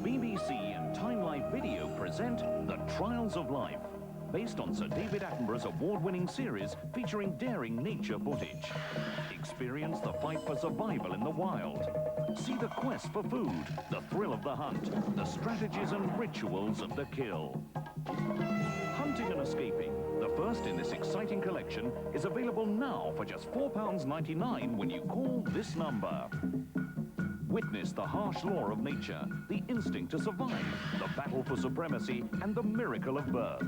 BBC and Time Life Video present The Trials of Life, based on Sir David Attenborough's award-winning series featuring daring nature footage. Experience the fight for survival in the wild. See the quest for food, the thrill of the hunt, the strategies and rituals of the kill. Hunting and Escaping, the first in this exciting collection, is available now for just £4.99 when you call this number. Witness the harsh law of nature, the instinct to survive, the battle for supremacy, and the miracle of birth.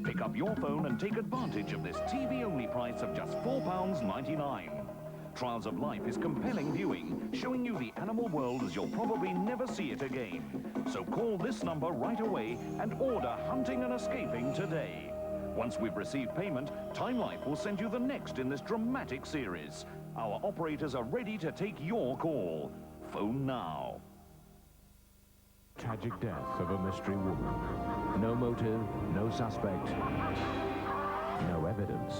Pick up your phone and take advantage of this TV-only price of just £4.99. Trials of Life is compelling viewing, showing you the animal world as you'll probably never see it again. So call this number right away and order Hunting and Escaping today. Once we've received payment, Time Life will send you the next in this dramatic series. Our operators are ready to take your call. Phone now. Tragic death of a mystery woman. No motive, no suspect, no evidence.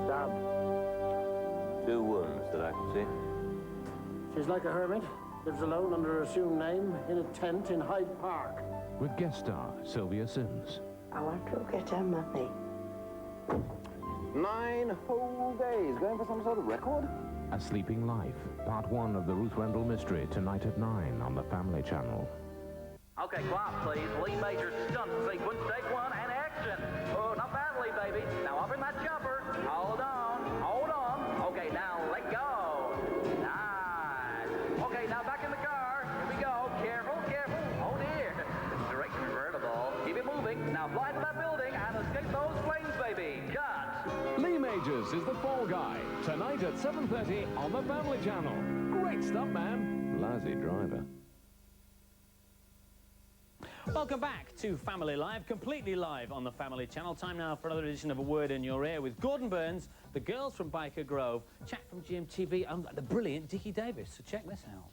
Stabbed. 2 wounds that I can see. She's like a hermit. Lives alone under her assumed name in a tent in Hyde Park. With guest star Sylvia Sims. I want to get her money. 9 whole days, going for some sort of record? A Sleeping Life, part 1 of the Ruth Rendell mystery, tonight at 9 on the Family Channel. Okay, quiet, please. Lee Major's stunt sequence, take 1, and action. Oh, not badly, baby. Now up in that jumper. Hold on, hold on. Okay, now let go. Nice. Okay, now back in the car. Here we go. Careful, careful. Oh, dear. Direct convertible. Keep it moving. Now fly to that building and escape those flames, baby. Cut. Lee Majors is the fall guy, tonight at 7:30 on the Family Channel. Great stuff, man. Lousy driver. Welcome back to Family Live, completely live on the Family Channel. Time now for another edition of A Word in Your Ear with Gordon Burns, the girls from Biker Grove, chat from GMTV, and the brilliant Dickie Davis. So check this out.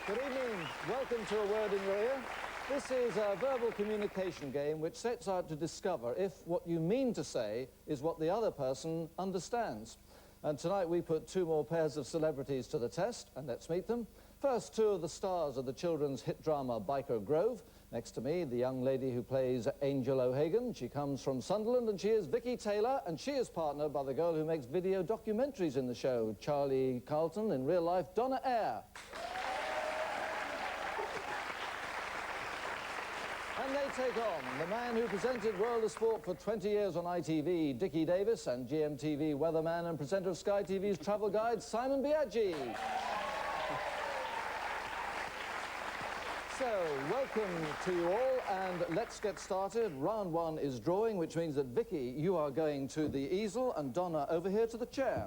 Good evening. Welcome to A Word in Your Ear. This is a verbal communication game which sets out to discover if what you mean to say is what the other person understands. And tonight we put 2 more pairs of celebrities to the test, and let's meet them. First, 2 of the stars of the children's hit drama Biker Grove. Next to me, the young lady who plays Angel O'Hagan. She comes from Sunderland, and she is Vicky Taylor, and she is partnered by the girl who makes video documentaries in the show, Charlie Carlton, in real life, Donna Eyre. And they take on the man who presented World of Sport for 20 years on ITV, Dickie Davis, and GMTV weatherman and presenter of Sky TV's travel guide, Simon Biaggi. So, welcome to you all, and let's get started. Round 1 is drawing, which means that Vicky, you are going to the easel, and Donna over here to the chair.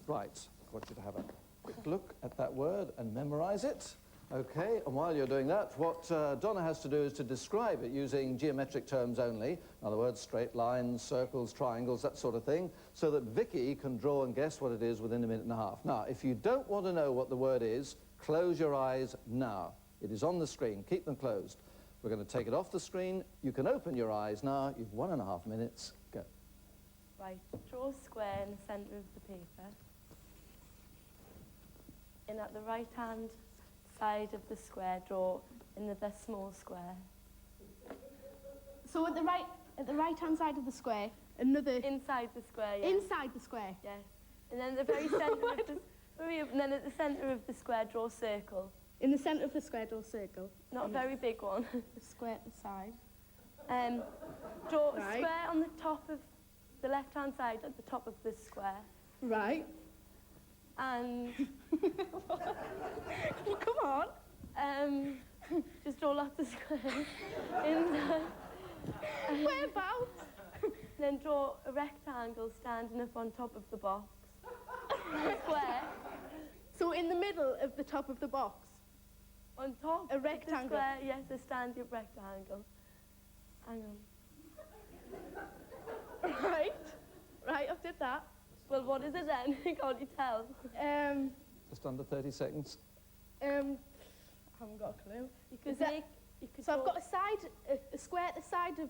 Right, I want you to have a quick look at that word and memorize it. Okay, and while you're doing that, what Donna has to do is to describe it using geometric terms only. In other words, straight lines, circles, triangles, that sort of thing, so that Vicky can draw and guess what it is within a minute and a half. Now, if you don't want to know what the word is, close your eyes now. It is on the screen. Keep them closed. We're going to take it off the screen. You can open your eyes now. You've 1.5 minutes. Go. Right, draw a square in the centre of the paper. And at the right-hand side of the square, draw another small square. So at the right-hand side of the square, another... Inside the square, yes. Inside the square? Yes. And then at the very centre of the... Hurry up. And then at the centre of the square, draw a circle. In the centre of the square, draw a circle? Not a very big one. A square at the side. Draw a square on the top of... the left-hand side at the top of the square. Right. And... Well, come on. Just draw lots of squares. Inside. Whereabouts? Then draw a rectangle standing up on top of the box. A square. So in the middle of the top of the box? On top a rectangle. Of the square, yes, a stand-up rectangle. Hang on. Right. Right, I've did that. Well, what is it then? Can't you tell? Just under 30 seconds. I haven't got a clue. You could Is that- make... You could So I've draw- got a square at the side of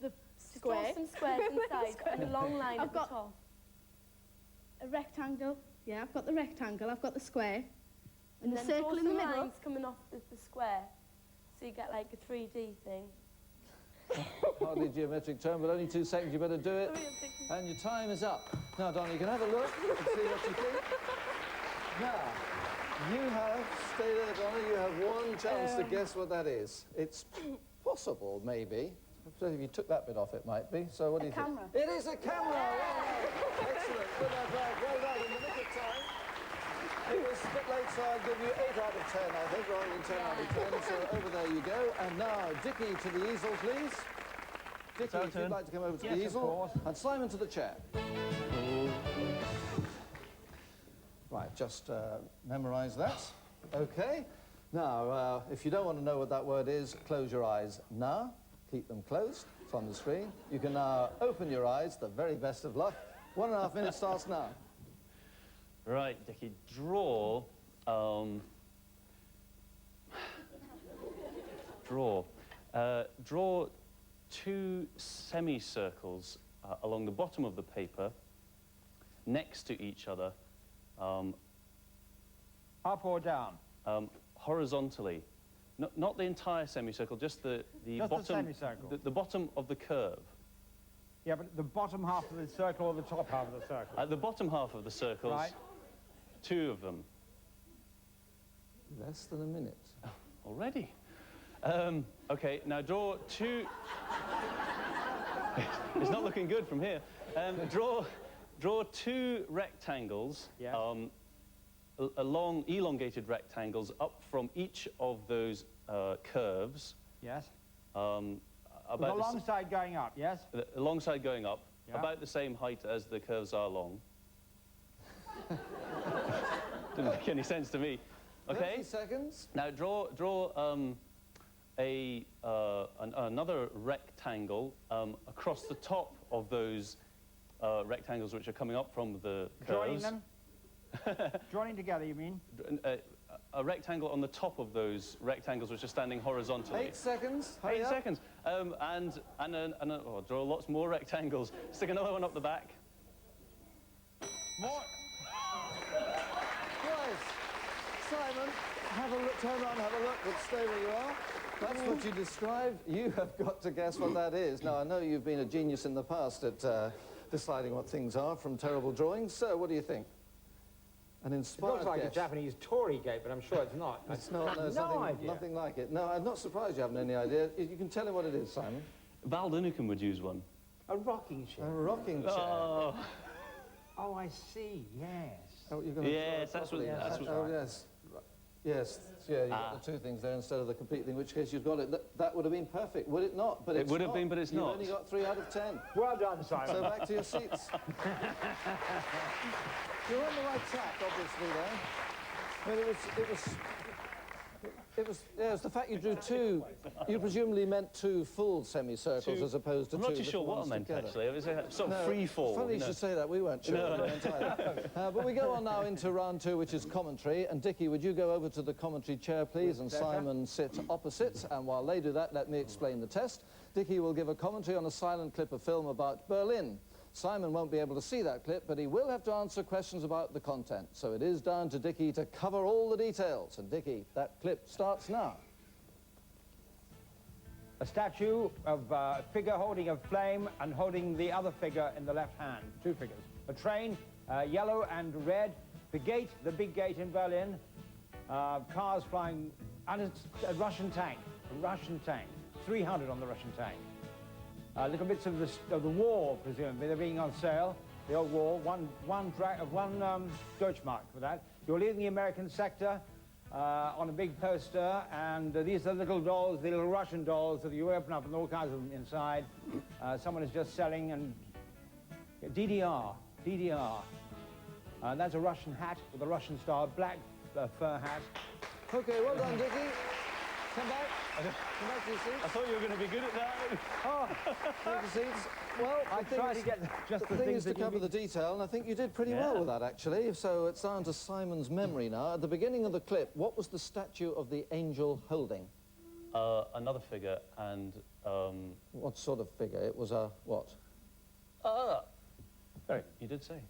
the just draw square. some squares inside and a long line I've at the got- top. A rectangle. Yeah, I've got the rectangle, I've got the square. And the then circle draw in the some middle. lines coming off the square, so you get like a 3D thing. Hardly a geometric term, but only 2 seconds. You better do it. Sorry, I'm thinking- And your time is up. Now, Donna, you can have a look and see what you think. Now, you have, stay there, Donna, you have one chance to guess what that is. It's possible, maybe. So if you took that bit off, it might be. So what do you camera. think? It is a camera! Well done. Excellent. Good advert. Well done. In the nick of time. It was a bit late, so I'll give you 8 out of 10, I think, rather than 10 out of 10. So over there you go. And now, Dickie to the easel, please. Dickie, if you'd like to come over to the easel. And Simon to the chair. Right, just memorise that. OK. Now, if you don't want to know what that word is, close your eyes now. Keep them closed. It's on the screen. You can now open your eyes. The very best of luck. 1.5 minutes starts now. Right, Dickie, draw... draw 2 semicircles along the bottom of the paper, next to each other. Up or down? Horizontally. Not the entire semicircle, just the Just bottom... the semicircle. The bottom of the curve. Yeah, but the bottom half of the circle or the top half of the circle? At the bottom half of the circles, Right. 2 of them. Less than a minute. Already? OK, now draw 2... It's not looking good from here. Draw 2 rectangles, Yeah. long, elongated rectangles up from each of those curves. Yes. About With the long side going up, yes? alongside going up, Yeah. about the same height as the curves are long. Didn't make any sense to me. Okay. 30 seconds. Now draw another rectangle across the top of those rectangles which are coming up from the curves. Joining them? Joining together, you mean? A rectangle on the top of those rectangles which are standing horizontally. 8 seconds. Hurry 8 up. seconds. Draw lots more rectangles. Stick another one up the back. More. Right. Simon, have a look, turn around, have a look, but stay where you are. That's what you described. You have got to guess what that is. Now, I know you've been a genius in the past at deciding what things are from terrible drawings. So, what do you think? An It inspired looks like guess. a Japanese Tory gate, but I'm sure it's not. It's not, no, No idea. nothing like it. No, I'm not surprised you haven't any idea. You can tell him what it is, Simon. Val Lineker would use one. A rocking chair. A rocking chair. Oh, Oh, I see, yes. Oh, you're gonna Yes, draw it that's what- properly. that's what- Oh, yes. Right. Yes, yeah, you've got the 2 things there instead of the complete thing, in which case you've got it. That would have been perfect, would it not? But It it's would have not. been, but it's You've not. only got 3 out of 10. Well done, Simon. So back to your seats. You're on the right track, obviously, there. I mean, it was the fact you drew 2. You presumably meant 2 full semicircles as opposed to 2 I'm not too little sure what I ones meant, together. actually. It was a sort of No, free fall. Funny you know. should say that. We weren't sure what it meant either. But we go on now into round 2, which is commentary. And Dickie, would you go over to the commentary chair, please, and Simon sit opposite. And while they do that, let me explain the test. Dickie will give a commentary on a silent clip of film about Berlin. Simon won't be able to see that clip, but he will have to answer questions about the content. So it is down to Dickie to cover all the details. And Dickie, that clip starts now. A statue of a figure holding a flame and holding the other figure in the left hand. 2 figures. A train, yellow and red. The gate, the big gate in Berlin. Cars flying. And a Russian tank. A Russian tank. 300 on the Russian tank. Little bits of the war, presumably. They're being on sale. The old war. One Deutschmark for that. You're leaving the American sector. On a big poster, and these are little dolls, the little Russian dolls that you open up and all kinds of them inside. Someone is just selling, and DDR. That's a Russian hat with a Russian star, black fur hat. OK, well done, Dickie. Come back. Come back to your seats. I thought you were going to be good at that. Oh, take your seats. Well, I tried to get just the thing things is to that you cover the detail, and I think you did pretty well with that, actually. So it's down to Simon's memory now. At the beginning of the clip, what was the statue of the angel holding? Another figure, and... What sort of figure? It was a what? Very, you did say.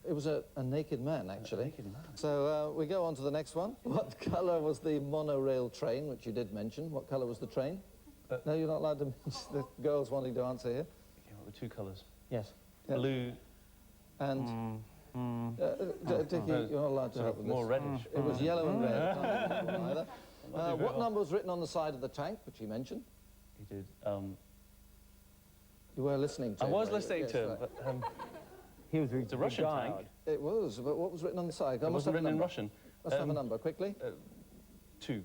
It was a naked man, actually. A naked man. So we go on to the next one. What colour was the monorail train, which you did mention? What colour was the train? No, you're not allowed to mention the girls wanting to answer here. Okay, what were two colours? Yes. Blue... And... Dickie, you're not allowed to help with this. More reddish. It was yellow and red. Can't do that one either. What number was written on the side of the tank, which he mentioned? He did. You were listening to him. I was listening to him, but... He was it's a Russian tank. It was, but what was written on the side? It wasn't written in Russian. Let's have a number, quickly. 2.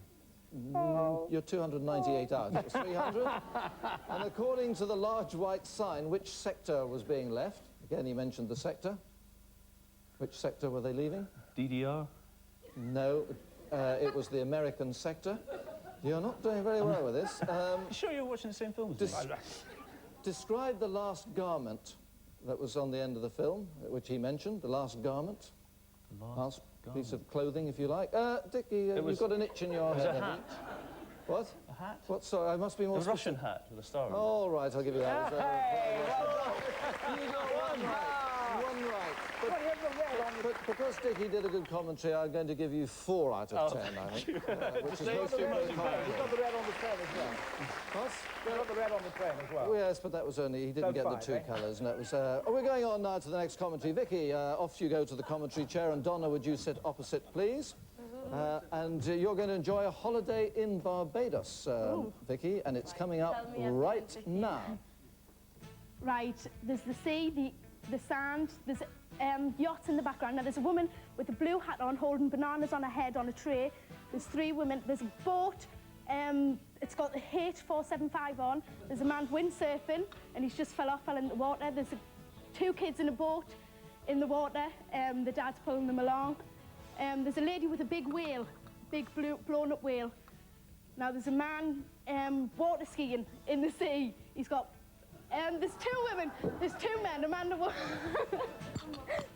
You're 298 out. It was 300. And according to the large white sign, which sector was being left? Again, he mentioned the sector. Which sector were they leaving? DDR? No, it was the American sector. You're not doing very well with this. You sure you're watching the same film as me? Describe the last garment that was on the end of the film, which he mentioned, the last garment. The last piece of clothing, if you like. Dickie, you've got an itch in your head. It was a hat. What? A hat? What? Sorry, I must be more A Russian hat with a star on it. All right, I'll give you that. Hey, You got one right. One right. But because Dickie did a good commentary, I'm going to give you 4 out of 10, I think. Which is most You've got the red on the train as well. What? You've got the red on the train as well. Oh, yes, but that was only, he didn't get the 2 colours, and that was... we're going on now to the next commentary. Vicky, off you go to the commentary chair, and Donna, would you sit opposite, please? And you're going to enjoy a holiday in Barbados, Vicky, and it's coming up right now. Right, there's the sea, the sand, there's yachts in the background. Now, there's a woman with a blue hat on holding bananas on her head on a tray. There's 3 women. There's a boat. It's got the H475 on. There's a man windsurfing, and he's just fell in the water. There's 2 kids in a boat in the water. The dad's pulling them along. There's a lady with a big whale, big blown-up whale. Now, there's a man water skiing in the sea. He's got... there's 2 women. There's 2 men. A man and a woman.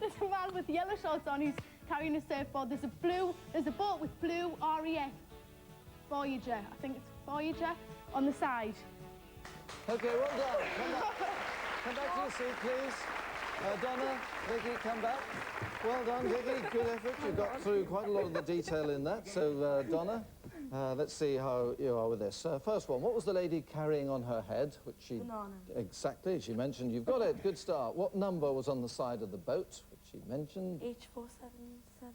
There's a man with yellow shorts on. He's carrying a surfboard. There's a boat with blue RAF Voyager. I think it's Voyager on the side. OK, well done. Come back to your seat, please. Donna, Vicky, come back. Well done, Vicky. Good effort. You got through quite a lot of the detail in that. So, Donna, let's see how you are with this. First one, what was the lady carrying on her head? Which she... Banana. Exactly, she mentioned. You've got it. Good start. What number was on the side of the boat, which she mentioned? H477.